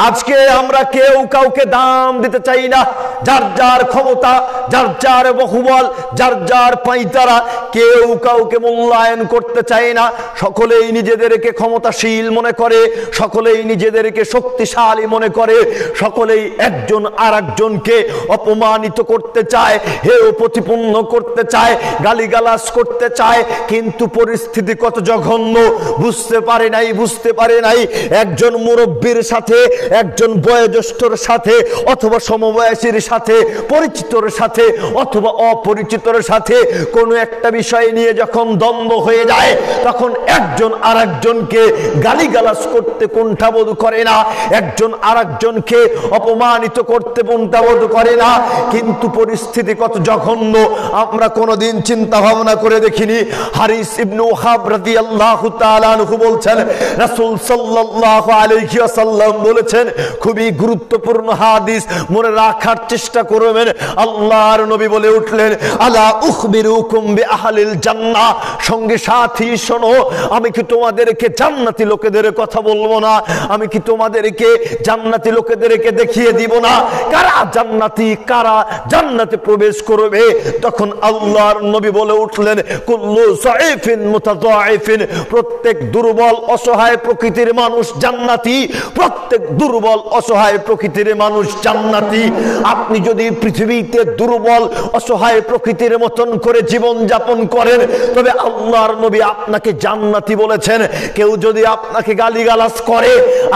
আজকে আমরা কেউ কাউকে দাম দিতে চাই না। যার যার ক্ষমতা, যার যার বহুবল, যার যার পাইতারা, কেউ কাউকে মূল্যায়ন করতে চায় না। সকলেই নিজেদেরকে ক্ষমতাশীল মনে করে, সকলেই নিজেদেরকে শক্তিশালী মনে করে, সকলেই একজন আর একজনকে অপমানিত করতে চায়, হেয় প্রতিপন্ন করতে চায়, গালিগালাজ করতে চায়। কিন্তু পরিস্থিতি কত জঘন্য বুঝতে পারে নাই একজন মুরব্বীর সাথে, একজন বয়োজ্যেষ্ঠর সাথে, অথবা সমবয়সীর সাথে, পরিচিতর সাথে অথবা অপরিচিতর সাথে কোনো একটা বিষয় নিয়ে যখন দ্বন্দ্ব হয়ে যায়, তখন একজন আর একজনকে গালিগালাজ করতে কুণ্ঠাবোধ করে না, একজন আর একজনকে অপমানিত করতে কুণ্ঠাবোধ করে না। কিন্তু পরিস্থিতি কত জঘন্য আমরা কোনোদিন চিন্তা ভাবনা করে দেখিনি। হারিস ইবনে ওয়াহাব রাদিয়াল্লাহু তাআলা আনহু বলছেন, রাসূল সাল্লাল্লাহু আলাইহি ওয়াসাল্লাম বলেছেন, খুবই গুরুত্বপূর্ণ হাদিস, মনে রাখার চেষ্টা করবেন। আল্লাহর নবী বলে উঠলেন, আলা উখবিরুকুম বিআহলিল জান্নাহ, সঙ্গে সাথী শোনো, আমি কি তোমাদেরকে জান্নাতি লোকেদের কথা বলবো না? আমি কি তোমাদেরকে জান্নাতি লোকেদেরকে দেখিয়ে দিব না কারা জান্নাতি, কারা জান্নাতে প্রবেশ করবে? তখন আল্লাহর নবী বলে উঠলেন, কুল্লু যায়ফিন মুতাযায়িফিন, প্রত্যেক দুর্বল অসহায় প্রকৃতির মানুষ জান্নাতি, প্রত্যেক দুর্বল অসহায় প্রকৃতির মানুষ জান্নাতি। আপনি যদি পৃথিবীতে দুর্বল অসহায় প্রকৃতির মতন করে জীবন যাপন করেন, তবে আল্লাহর নবী আপনাকে জান্নাতি বলেছেন। কেউ যদি আপনাকে গালিগালাজ করে,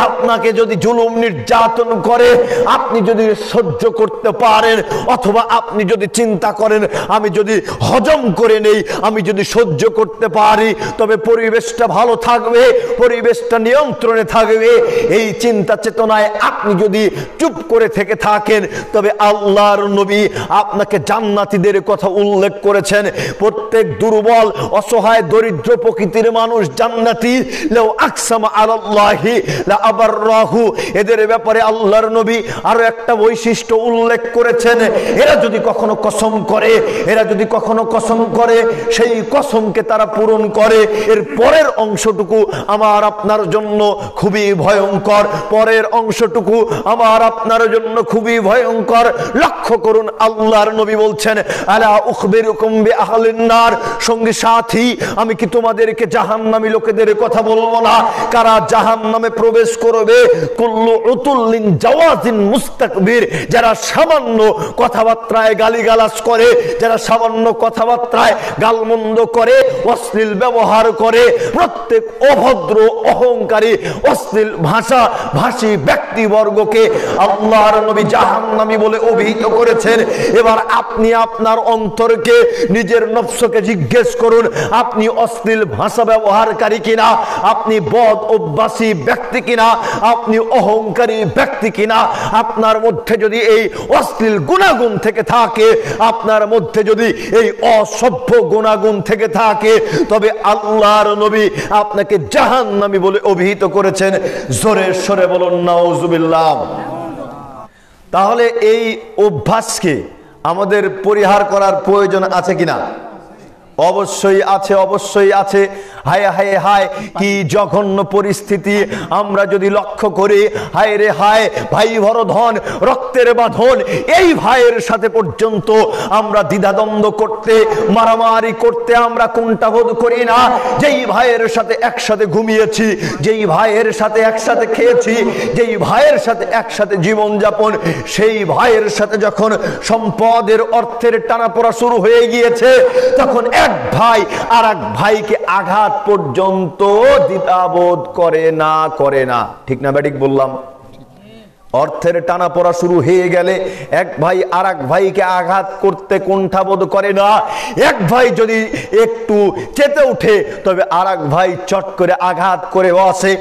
আপনাকে যদি জুলুম নির্যাতন করে, আপনি যদি সহ্য করতে পারেন, অথবা আপনি যদি চিন্তা করেন আমি যদি হজম করে নেই, আমি যদি সহ্য করতে পারি, তবে পরিবেশটা ভালো থাকবে, পরিবেশটা নিয়ন্ত্রণে থাকবে, এই চিন্তা চেতনায় আপনি যদি চুপ করে থেকে থাকেন, তবে আল্লাহর নবী আপনাকে জান্নাতীদের কথা উল্লেখ করেছেন। প্রত্যেক দুর্বল অসহায় দরিদ্র প্রকৃতির মানুষ জান্নাতি। লাউ আকসামা আলাল্লাহি লা আবাররাহু, এদের ব্যাপারে আল্লাহর নবী আরো একটা বৈশিষ্ট্য উল্লেখ করেছেন, এরা যদি কখনো কসম করে, এরা যদি কখনো কসম করে, সেই কসমকে তারা পূরণ করে। এর পরের অংশটুকু আমার আপনার জন্য খুবই ভয়ঙ্কর, পরের অংশটুকু আমার আপনার জন্য খুবই ভয়ঙ্কর। লক্ষ্য করুন, আল্লাহর নবী বলছেন, আলা উখবিরুকুম বিআহলিন নার, সঙ্গী সাথী, আমি কি তোমাদেরকে জাহান্নামী লোকেদের কথা বলবো না কারা জাহান্নামে প্রবেশ করবে? কুল্লু উতুল্লিন জাওয়াজিন মুস্তাকবির, যারা সামান্য কথাবার্তায় গালিগালাজ করে, যারা সামান্য কথাবার্তায় গালমন্দ করে, অশ্লীল ব্যবহার করে, প্রত্যেক অভদ্র অহংকারী অশ্লীল ভাষী ব্যক্তিবর্গকে আল্লাহর নবী জাহান্নামী বলে অভিহিত করেছেন। এবার আপনি আপনার অন্তরকে, নিজের নফসকে জিজ্ঞেস করুন, আপনি অশ্লীল ভাষা ব্যবহারকারী কিনা, আপনি বদ অভ্যাসী ব্যক্তি কিনা, আপনি অহংকারী ব্যক্তি কিনা? আপনার মধ্যে যদি এই অশ্লীল গুণাগুণ থেকে থাকে, আপনার মধ্যে যদি এই অসভ্য গুণাগুণ থেকে থাকে, তবে আল্লাহর নবী আপনাকে জাহান্নামী বলে অভিহিত করেছেন। জোরে সরে বলুন নাউজুবিল্লাহ। তাহলে এই অভ্যাসকে আমাদের পরিহার করার প্রয়োজন আছে কিনা? অবশ্যই আছে, অবশ্যই আছে। হায় হায় হায়, কি জঘন্য পরিস্থিতি আমরা যদি লক্ষ্য করি। হায় রে হায়, ভাই ভরধন, রক্তের বাঁধন, এই ভাইয়ের সাথে পর্যন্ত আমরা দ্বিধাদ্বন্দ্ব করতে, মারামারি করতে আমরা কুণ্ঠাবোধ করি না। যেই ভাইয়ের সাথে একসাথে ঘুমিয়েছি, যেই ভাইয়ের সাথে একসাথে খেয়েছি, যেই ভাইয়ের সাথে একসাথে জীবনযাপন, সেই ভাইয়ের সাথে যখন সম্পদের অর্থের টানাপোড়া শুরু হয়ে গিয়েছে, তখন এক ভাই আর এক ভাইকে আঘাত পর্যন্ত দ্বিধাবোধ করে না। ঠিক না ব্যাটিক বললাম? অর্থের টানাপোড়া শুরু হয়ে গেলে এক ভাই আর এক ভাইকে আঘাত করতে কুণ্ঠাবোধ করে না। এক ভাই যদি একটু চেতে উঠে, তবে আর এক ভাই চট করে আঘাত করে বসে।